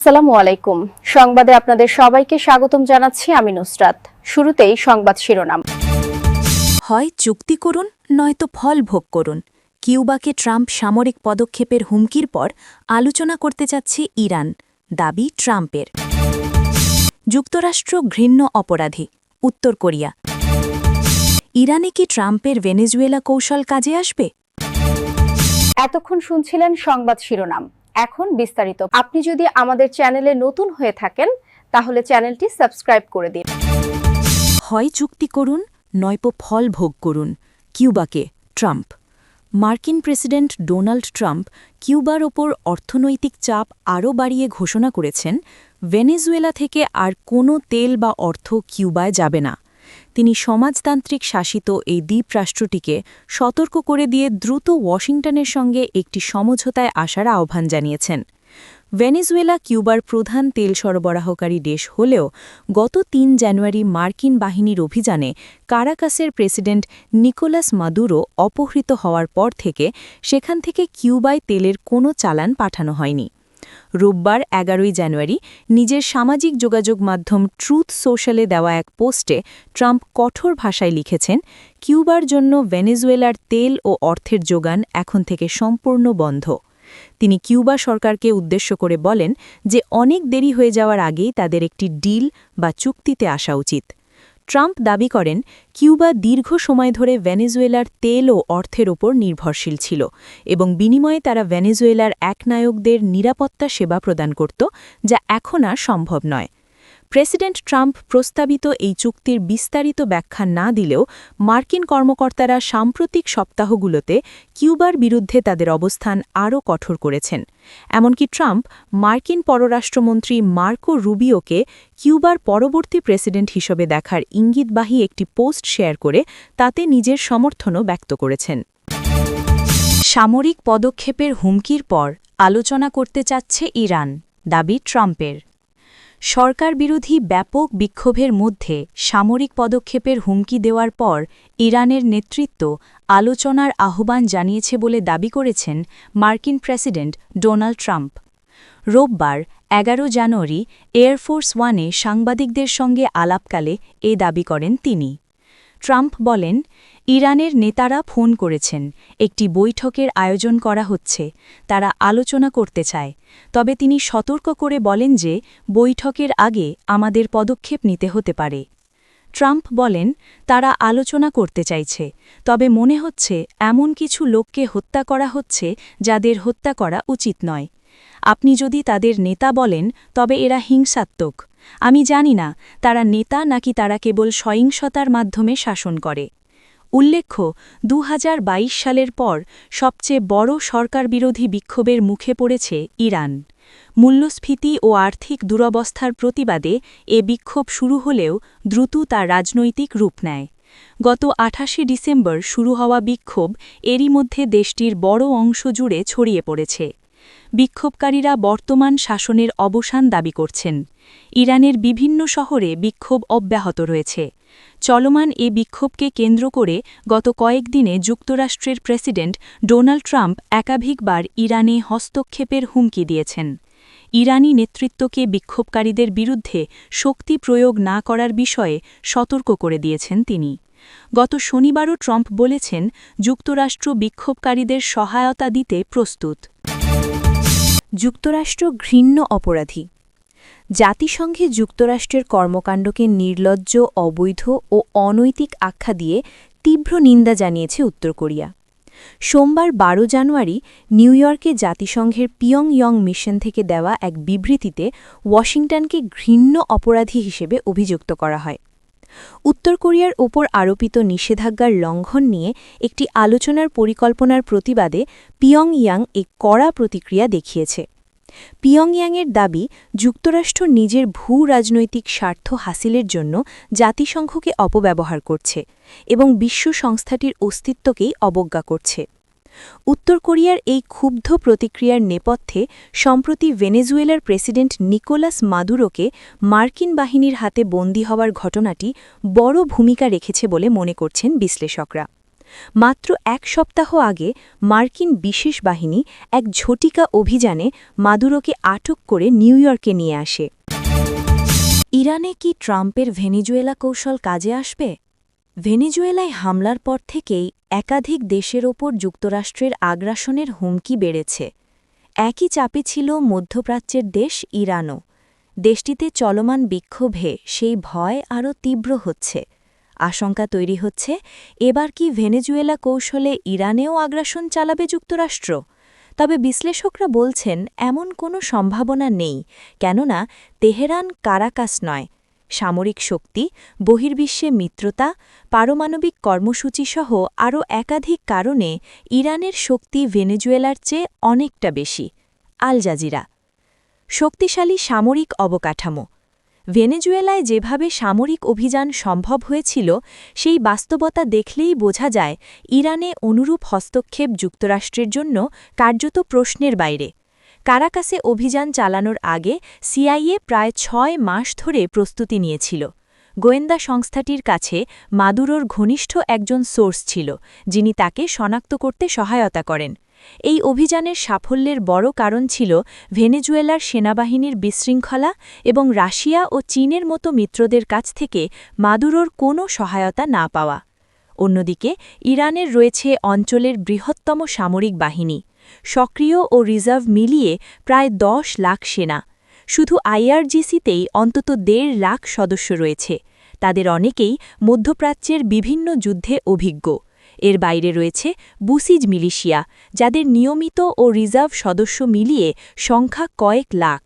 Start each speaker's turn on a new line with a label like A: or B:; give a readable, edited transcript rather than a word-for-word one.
A: আসসালামু আলাইকুম। সংবাদে আপনাদের সবাইকে স্বাগতম জানাচ্ছি আমি নুসরাত। শুরুতেই সংবাদ শিরোনাম।
B: হয় চুক্তি করুন নয়তো ফল ভোগ করুন। কিউবাকে ট্রাম্প সামরিক পদক্ষেপের হুমকির পর আলোচনা করতে চাচ্ছে ইরান, দাবি ট্রাম্পের। যুক্তরাষ্ট্র ঘৃণ্য অপরাধী, উত্তর কোরিয়া। ইরানে কি ট্রাম্পের ভেনেজুয়েলা কৌশল কাজে আসবে?
A: এতক্ষণ শুনছিলেন সংবাদ শিরোনাম। এখন বিস্তারিত। আপনি যদি আমাদের চ্যানেলে নতুন হয়ে থাকেন তাহলে চ্যানেলটি সাবস্ক্রাইব করে দিন।
B: হয় চুক্তি করুন নয়তো ফল ভোগ করুন। কিউবাকে ট্রাম্প। মার্কিন প্রেসিডেন্ট ডোনাল্ড ট্রাম্প কিউবার ওপর অর্থনৈতিক চাপ আরও বাড়িয়ে ঘোষণা করেছেন, ভেনেজুয়েলা থেকে আর কোনো তেল বা অর্থ কিউবায় যাবে না। তিনি সমাজতান্ত্রিক শাসিত এই দ্বীপরাষ্ট্রটিকে সতর্ক করে দিয়ে দ্রুত ওয়াশিংটনের সঙ্গে একটি সমঝোতায় আসার আহ্বান জানিয়েছেন। ভেনেজুয়েলা কিউবার প্রধান তেল সরবরাহকারী দেশ হলেও গত ৩ জানুয়ারি মার্কিন বাহিনীর অভিযানে কারাকাসের প্রেসিডেন্ট নিকোলাস মাদুরো অপহৃত হওয়ার পর থেকে সেখান থেকে কিউবায় তেলের কোনো চালান পাঠানো হয়নি। রোববার ১১ জানুয়ারি নিজের সামাজিক যোগাযোগ মাধ্যম ট্রুথ সোশ্যালে দেওয়া এক পোস্টে ট্রাম্প কঠোর ভাষায় লিখেছেন, কিউবার জন্য ভেনেজুয়েলার তেল ও অর্থের যোগান এখন থেকে সম্পূর্ণ বন্ধ। তিনি কিউবা সরকারকে উদ্দেশ্য করে বলেন যে অনেক দেরি হয়ে যাওয়ার আগেই তাদের একটি ডিল বা চুক্তিতে আসা উচিত। ট্রাম্প দাবি করেন, কিউবা দীর্ঘ সময় ধরে ভেনেজুয়েলার তেল ও অর্থের ওপর নির্ভরশীল ছিল এবং বিনিময়ে তারা ভেনেজুয়েলার একনায়কদের নিরাপত্তা সেবা প্রদান করত, যা এখন আর সম্ভব নয়। প্রেসিডেন্ট ট্রাম্প প্রস্তাবিত এই চুক্তির বিস্তারিত ব্যাখ্যা না দিলেও মার্কিন কর্মকর্তারা সাম্প্রতিক সপ্তাহগুলোতে কিউবার বিরুদ্ধে তাদের অবস্থান আরও কঠোর করেছেন। এমনকি ট্রাম্প মার্কিন পররাষ্ট্রমন্ত্রী মার্কো রুবিওকে কিউবার পরবর্তী প্রেসিডেন্ট হিসেবে দেখার ইঙ্গিতবাহী একটি পোস্ট শেয়ার করে তাতে নিজের সমর্থনও ব্যক্ত করেছেন। সামরিক পদক্ষেপের হুমকির পর আলোচনা করতে চাচ্ছে ইরান, দাবি ট্রাম্পের। সরকার বিরোধী ব্যাপক বিক্ষোভের মধ্যে সামরিক পদক্ষেপের হুমকি দেওয়ার পর ইরানের নেতৃত্ব আলোচনার আহ্বান জানিয়েছে বলে দাবি করেছেন মার্কিন প্রেসিডেন্ট ডোনাল্ড ট্রাম্প। রোববার ১১ জানুয়ারি এয়ারফোর্স ওয়ানে সাংবাদিকদের সঙ্গে আলাপকালে এ দাবি করেন তিনি। ট্রাম্প বলেন, ইরানের নেতারা ফোন করেছেন, একটি বৈঠকের আয়োজন করা হচ্ছে, তারা আলোচনা করতে চায়। তবে তিনি সতর্ক করে বলেন যে বৈঠকের আগে আমাদের পদক্ষেপ নিতে হতে পারে। ট্রাম্প বলেন, তারা আলোচনা করতে চাইছে, তবে মনে হচ্ছে এমন কিছু লোককে হত্যা করা হচ্ছে যাদের হত্যা করা উচিত নয়। আপনি যদি তাদের নেতা বলেন তবে এরা হিংসাত্মক। আমি জানি না তারা নেতা নাকি তারা কেবল সহিংসতার মাধ্যমে শাসন করে। উল্লেখ্য, ২০২২ সালের পর সবচেয়ে বড় সরকারবিরোধী বিক্ষোভের মুখে পড়েছে ইরান। মূল্যস্ফীতি ও আর্থিক দুরবস্থার প্রতিবাদে এ বিক্ষোভ শুরু হলেও দ্রুত তা রাজনৈতিক রূপ নেয়। গত ২৮ ডিসেম্বর শুরু হওয়া বিক্ষোভ এরই মধ্যে দেশটির বড় অংশ জুড়ে ছড়িয়ে পড়েছে। বিক্ষোভকারীরা বর্তমান শাসনের অবসান দাবি করছেন। ইরানের বিভিন্ন শহরে বিক্ষোভ অব্যাহত রয়েছে। চলমান এ বিক্ষোভকে কেন্দ্র করে গত কয়েকদিনে যুক্তরাষ্ট্রের প্রেসিডেন্ট ডোনাল্ড ট্রাম্প একাধিকবার ইরানে হস্তক্ষেপের হুমকি দিয়েছেন। ইরানি নেতৃত্বকে বিক্ষোভকারীদের বিরুদ্ধে শক্তি প্রয়োগ না করার বিষয়ে সতর্ক করে দিয়েছেন তিনি। গত শনিবারও ট্রাম্প বলেছেন, যুক্তরাষ্ট্র বিক্ষোভকারীদের সহায়তা দিতে প্রস্তুত। যুক্তরাষ্ট্র ঘৃণ্য অপরাধী। জাতিসংঘে যুক্তরাষ্ট্রের কর্মকাণ্ডকে নির্লজ্জ, অবৈধ ও অনৈতিক আখ্যা দিয়ে তীব্র নিন্দা জানিয়েছে উত্তর কোরিয়া। সোমবার ১২ জানুয়ারি নিউ ইয়র্কে জাতিসংঘের পিয়ংইয়ং মিশন থেকে দেওয়া এক বিবৃতিতে ওয়াশিংটনকে ঘৃণ্য অপরাধী হিসেবে অভিযুক্ত করা হয়। উত্তর কোরিয়ার ওপর আরোপিত নিষেধাজ্ঞার লঙ্ঘন নিয়ে একটি আলোচনার পরিকল্পনার প্রতিবাদে পিয়ংইয়াং এক কড়া প্রতিক্রিয়া দেখিয়েছে। পিয়ংইয়াংয়ের দাবি, যুক্তরাষ্ট্র নিজের ভূ-রাজনৈতিক স্বার্থ হাসিলের জন্য জাতিসংঘকে অপব্যবহার করছে এবং বিশ্ব সংস্থাটির অস্তিত্বকেই অবজ্ঞা করছে। উত্তর কোরিয়ার এই ক্ষুব্ধ প্রতিক্রিয়ার নেপথ্যে সম্প্রতি ভেনেজুয়েলার প্রেসিডেন্ট নিকোলাস মাদুরোকে মার্কিন বাহিনীর হাতে বন্দী হওয়ার ঘটনাটি বড় ভূমিকা রেখেছে বলে মনে করছেন বিশ্লেষকরা। মাত্র 1 সপ্তাহ আগে মার্কিন বিশেষ বাহিনী এক ঝটিকা অভিযানে মাদুরোকে আটক করে নিউ ইয়র্কে নিয়ে আসে। ইরানে কি ট্রাম্পের ভেনেজুয়েলা কৌশল কাজে আসবে? ভেনেজুয়েলায় হামলার পর থেকেই একাধিক দেশের ওপর যুক্তরাষ্ট্রের আগ্রাসনের হুমকি বেড়েছে। একই চাপে ছিল মধ্যপ্রাচ্যের দেশ ইরানও। দেশটিতে চলমান বিক্ষোভে সেই ভয় আরও তীব্র হচ্ছে। আশঙ্কা তৈরি হচ্ছে, এবার কি ভেনেজুয়েলা কৌশলে ইরানেও আগ্রাসন চালাবে যুক্তরাষ্ট্র? তবে বিশ্লেষকরা বলছেন এমন কোনো সম্ভাবনা নেই, কেননা তেহরান কারাকাস নয়। সামরিক শক্তি, বহির্বিশ্বে মিত্রতা, পারমাণবিক কর্মসূচিসহ আরও একাধিক কারণে ইরানের শক্তি ভেনেজুয়েলার চেয়ে অনেকটা বেশি। Al Jazeera. শক্তিশালী সামরিক অবকাঠামো। ভেনেজুয়েলায় যেভাবে সামরিক অভিযান সম্ভব হয়েছিল, সেই বাস্তবতা দেখলেই বোঝা যায় ইরানে অনুরূপ হস্তক্ষেপ যুক্তরাষ্ট্রের জন্য কার্যত প্রশ্নের বাইরে। কারাকাসে অভিযান চালানোর আগে সিআইএ প্রায় 6 মাস ধরে প্রস্তুতি নিয়েছিল। গোয়েন্দা সংস্থাটির কাছে মাদুরোর ঘনিষ্ঠ একজন সোর্স ছিল, যিনি তাকে শনাক্ত করতে সহায়তা করেন। এই অভিযানের সাফল্যের বড় কারণ ছিল ভেনেজুয়েলার সেনাবাহিনীর বিশৃঙ্খলা এবং রাশিয়া ও চীনের মতো মিত্রদের কাছ থেকে মাদুরোর কোনো সহায়তা না পাওয়া। অন্যদিকে ইরানের রয়েছে অঞ্চলের বৃহত্তম সামরিক বাহিনী, সক্রিয় ও রিজার্ভ মিলিয়ে প্রায় 10 লাখ সেনা। শুধু আইআরজিসিতেই অন্তত 1.5 লাখ সদস্য রয়েছে। তাদের অনেকেই মধ্যপ্রাচ্যের বিভিন্ন যুদ্ধে অভিজ্ঞ। এর বাইরে রয়েছে বুসিজ মিলিশিয়া, যাদের নিয়মিত ও রিজার্ভ সদস্য মিলিয়ে সংখ্যা কয়েক লাখ।